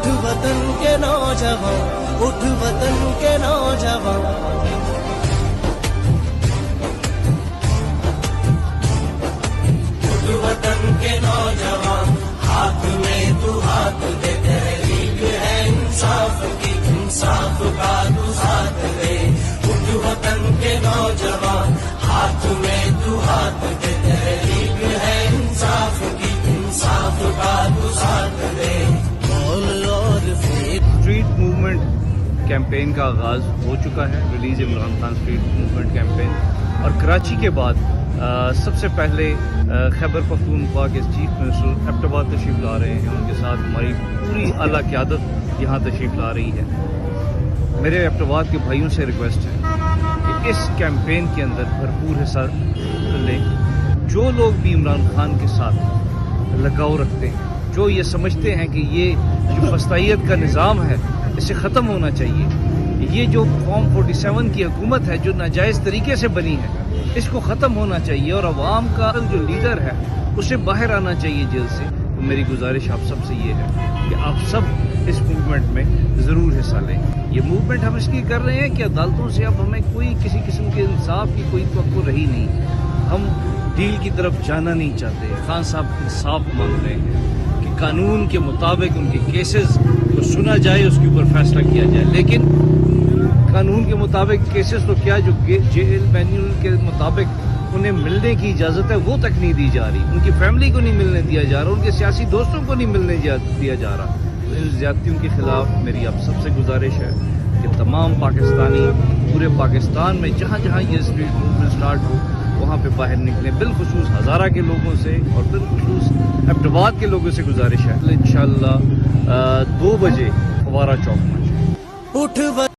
اٹھ وطن کے نوجوان، اٹھ وطن کے نوجوان، اٹھ وطن کے نوجوان، ہاتھ میں تو ہاتھ دے، تحریک ہے انصاف کی، انصاف کا تو ساتھ دے، اٹھ وطن کے نوجوان، ہاتھ میں تو ہاتھ دے، تحریک ہے انصاف کی، انصاف کا تو ساتھ دے، بول اور پھر اسٹریٹ موومنٹ کیمپین کا آغاز ہو چکا ہے، release Imran Khan street movement campaign, اور کراچی کے بعد سب سے پہلے خیبر پختونخوا کے چیف منسٹر ایبٹ آباد تشریف لا رہے ہیں، ان کے ساتھ ہماری پوری اعلیٰ قیادت یہاں تشریف لا رہی ہے۔ میرے ایبٹ آباد کے بھائیوں سے ریکویسٹ ہے کہ اس کیمپین کے اندر بھرپور حصہ لیں۔ جو لوگ بھی عمران خان کے ساتھ لگاؤ رکھتے ہیں، جو یہ سمجھتے ہیں کہ یہ جو فسطائیت کا نظام ہے اسے ختم ہونا چاہیے، یہ جو فارم 47 کی حکومت ہے جو ناجائز طریقے سے بنی ہے اس کو ختم ہونا چاہیے، اور عوام کا جو لیڈر ہے اسے باہر آنا چاہیے جیل سے، تو میری گزارش آپ سب سے یہ ہے کہ آپ سب اس موومنٹ میں ضرور حصہ لیں۔ یہ موومنٹ ہم اس لیے کر رہے ہیں کہ عدالتوں سے اب ہمیں کوئی کسی قسم کے انصاف کی کوئی توقع رہی نہیں، ہم ڈیل کی طرف جانا نہیں چاہتے۔ خان صاحب انصاف مانگ رہے ہیں کہ قانون کے مطابق ان کے کیسز کو سنا جائے، اس کے اوپر فیصلہ کیا جائے، لیکن قانون کے مطابق کیسز تو کیا، جو جیل مینیول کے مطابق انہیں ملنے کی اجازت ہے وہ تک نہیں دی جا رہی، ان کی فیملی کو نہیں ملنے دیا جا رہا، ان کے سیاسی دوستوں کو نہیں ملنے دیا جا رہا۔ ان زیادتیوں کے خلاف میری آپ سب سے گزارش ہے کہ تمام پاکستانی پورے پاکستان میں جہاں جہاں یہ اسٹریٹ موومنٹ سٹارٹ ہو وہاں پہ باہر نکلیں، بالخصوص ہزارہ کے لوگوں سے اور بالخصوص ایبٹ آباد کے لوگوں سے گزارش ہے۔ انشاءاللہ 2 بجے فوارہ چوک میں اٹھ